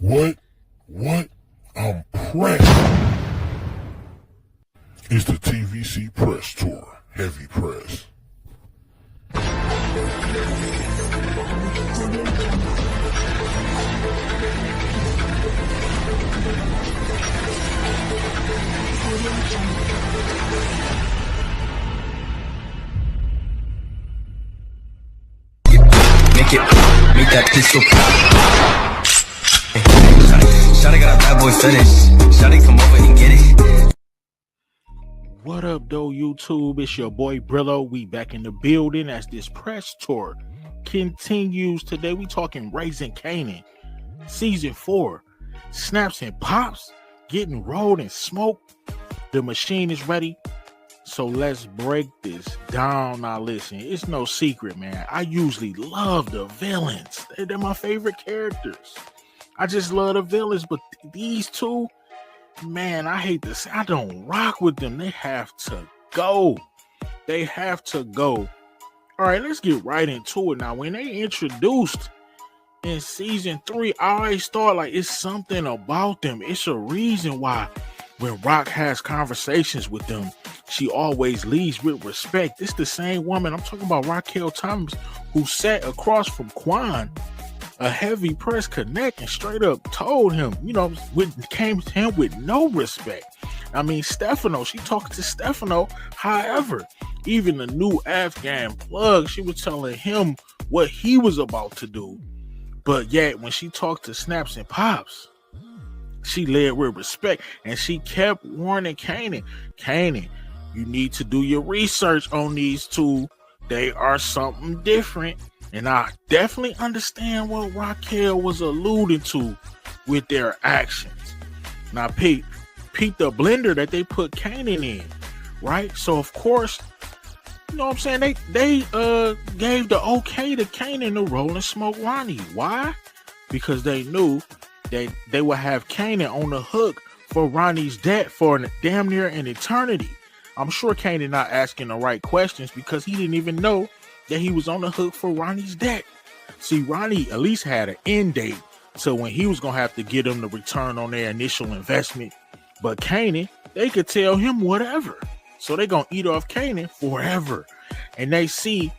What? I'm pressed. It's the TVC Press Tour, Heavy Press. Make that pistol pop. Shawty got a bad boy fetish. Shawty come over and get it. What up, though, YouTube? It's your boy Brillo. We back in the building as this press tour continues. Today we talking Breeze and Kanan, season 4. Snaps and pops, getting rolled and smoked. The machine is ready. So let's break this down. Now listen, it's no secret, man. I usually love the villains. They're my favorite characters. I just love the villains, but these two, man, I hate to say, I don't rock with them. They have to go. They have to go. All right, let's get right into it now. When they introduced in season 3, I always thought like it's something about them. It's a reason why when Rock has conversations with them, she always leads with respect. It's the same woman. I'm talking about Raquel Thomas, who sat across from Quan, a heavy press connect, and straight up told him, came to him with no respect. I mean, Stefano, she talked to Stefano. However, even the new Afghan plug, she was telling him what he was about to do. But yet, when she talked to Snaps and Pops, she led with respect, and she kept warning Kanan, you need to do your research on these two. They are something different. And I definitely understand what Raquel was alluding to with their actions. Now, peep the blender that they put Kanan in, right? So, of course, you know what I'm saying? They gave the okay to Kanan to roll and smoke Ronnie. Why? Because they knew that they would have Kanan on the hook for Ronnie's debt for damn near an eternity. I'm sure Kanan not asking the right questions because he didn't even know that he was on the hook for Ronnie's debt. See, Ronnie at least had an end date, so when he was gonna have to get them the return on their initial investment. But Kanan, they could tell him whatever, so they gonna eat off Kanan forever. And they see,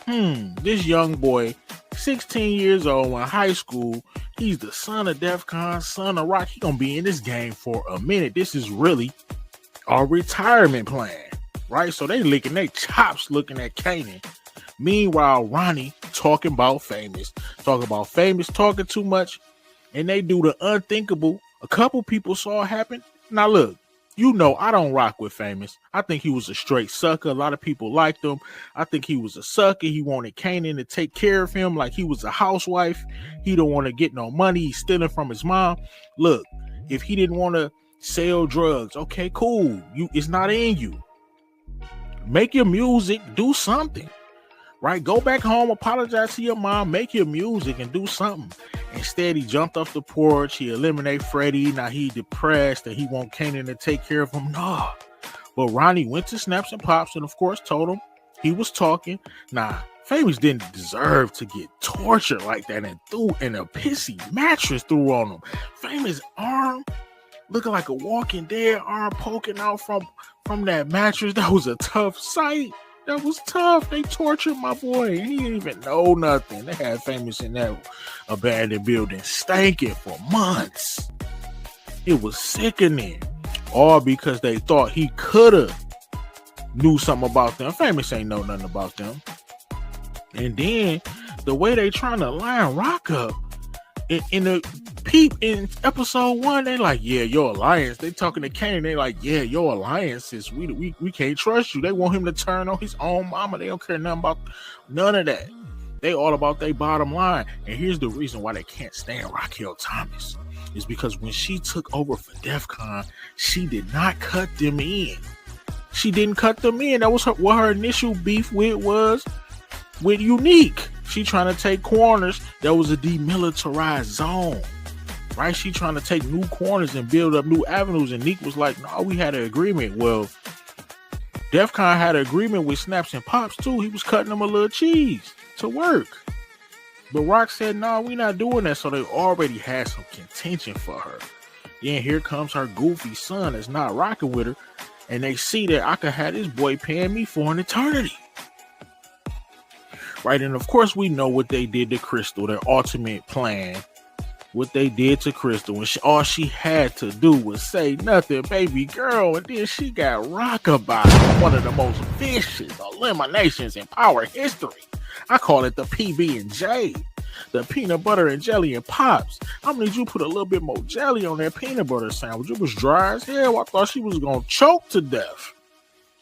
this young boy, 16 years old in high school, he's the son of Def Con, son of Rock. He gonna be in this game for a minute. This is really a retirement plan, right? So they licking their chops looking at Kanan. Meanwhile, Ronnie talking about Famous, talking too much, and they do the unthinkable. A couple people saw it happen. Now look, I don't rock with Famous. I think he was a straight sucker. A lot of people liked him. I think he was a sucker. He wanted Kanan to take care of him like he was a housewife. He don't want to get no money. He's stealing from his mom. Look, if he didn't want to sell drugs, okay, cool. It's not in you. Make your music, do something. Right? Go back home, apologize to your mom, make your music and do something. Instead, he jumped off the porch. He eliminated Freddie. Now he depressed and he want Kanan to take care of him. No. But Ronnie went to Snaps and Pops and, of course, told him he was talking. Nah, Famous didn't deserve to get tortured like that and threw in a pissy mattress threw on him. Famous arm looking like a Walking Dead arm poking out from that mattress. That was a tough sight. That was tough. They tortured my boy. He didn't even know nothing. They had Famous in that abandoned building stinking for months. It was sickening. All because they thought he could have knew something about them. Famous ain't know nothing about them. And then the way they trying to line Rock up in episode 1, they like, yeah, your alliance. They talking to Kanan. They like, yeah, your alliance is we can't trust you. They want him to turn on his own mama. They don't care nothing about none of that. They all about their bottom line. And here's the reason why they can't stand Raquel Thomas is because when she took over for Def Con, she did not cut them in. She didn't cut them in. That was what her initial beef was with Unique. She trying to take corners. That was a demilitarized zone, right? She trying to take new corners and build up new avenues. And Neek was like, no, we had an agreement. Well, Def Con had an agreement with Snaps and Pops too. He was cutting them a little cheese to work. But Rock said, no, we not doing that. So they already had some contention for her. Then here comes her goofy son that's not rocking with her. And they see that I could have this boy paying me for an eternity. Right, and of course we know what they did to Crystal, their ultimate plan. What they did to Crystal, and all she had to do was say nothing, baby girl, and then she got rockabye. One of the most vicious eliminations in Power history. I call it the PB&J, the peanut butter and jelly and pops. I need you to put a little bit more jelly on that peanut butter sandwich. It was dry as hell. I thought she was gonna choke to death.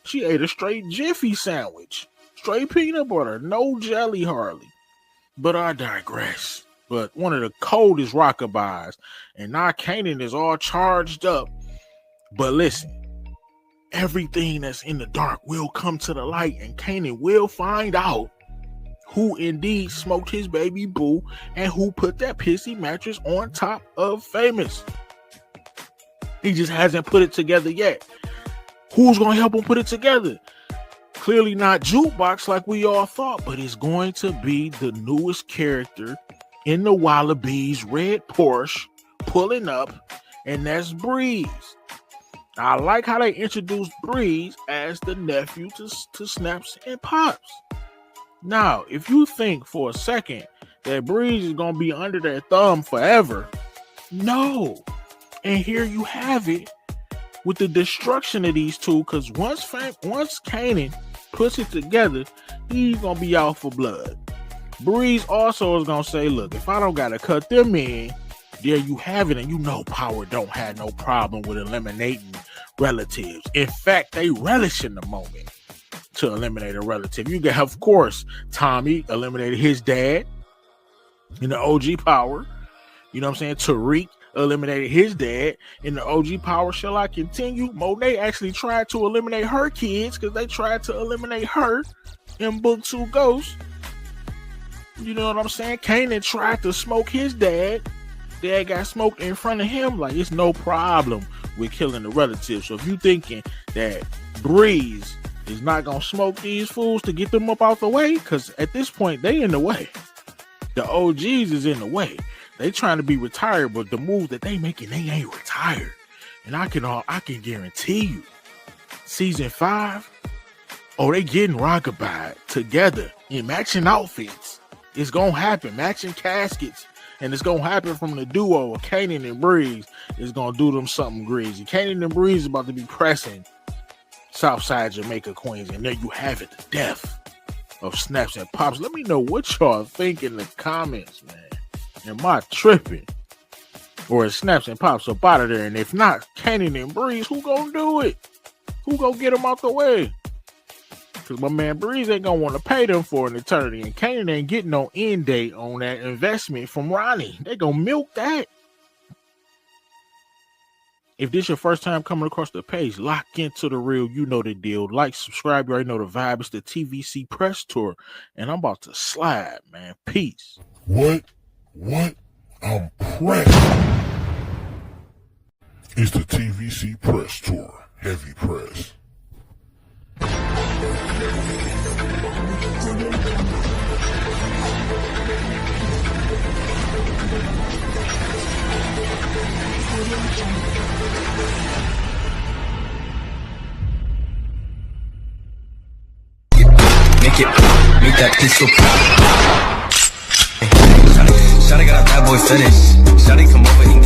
She ate a straight Jiffy sandwich, straight peanut butter, no jelly hardly. But I digress. But one of the coldest rockabys, and now Kanan is all charged up. But listen, everything that's in the dark will come to the light, and Kanan will find out who indeed smoked his baby boo and who put that pissy mattress on top of Famous. He just hasn't put it together yet. Who's going to help him put it together? Clearly not Jukebox like we all thought, but it's going to be the newest character in the Wallabies red Porsche pulling up, and that's Breeze. I like how they introduced Breeze as the nephew to Snaps and Pops. Now, if you think for a second that Breeze is going to be under their thumb forever, no. And here you have it with the destruction of these two, because once Kanan puts it together, he's going to be out for blood. Breeze also is going to say, look, if I don't got to cut them in, there you have it. And you know Power don't have no problem with eliminating relatives. In fact, they relish in the moment to eliminate a relative. You got, of course, Tommy eliminated his dad in the OG Power. You know what I'm saying? Tariq eliminated his dad in the OG Power. Shall I continue? Monet actually tried to eliminate her kids because they tried to eliminate her in Book 2 Ghost. You know what I'm saying? Kanan tried to smoke his dad. Dad got smoked in front of him. Like, it's no problem with killing the relatives. So if you thinking that Breeze is not going to smoke these fools to get them up out the way, because at this point, they in the way. The OGs is in the way. They trying to be retired, but the move that they making, they ain't retired. And I can guarantee you, season 5, they getting rockabye together in matching outfits. It's going to happen. Matching caskets. And it's going to happen from the duo of Kanan and Breeze. It's going to do them something greasy. Kanan and Breeze is about to be pressing Southside Jamaica Queens. And there you have it. The death of Snaps and Pops. Let me know what y'all think in the comments, man. Am I tripping? Or is Snaps and Pops up out of there? And if not, Kanan and Breeze, who going to do it? Who going to get them out the way? Because my man Breeze ain't going to want to pay them for an eternity. And Kanan ain't getting no end date on that investment from Ronnie. They going to milk that. If this your first time coming across the page, lock into the real. You know the deal. Like, subscribe. You already know the vibe. It's the TVC Press Tour. And I'm about to slide, man. Peace. What? I'm pressed. It's the TVC Press Tour. Heavy press. Make that pistol pop. Shawty got a bad boy fetish. Shawty come over and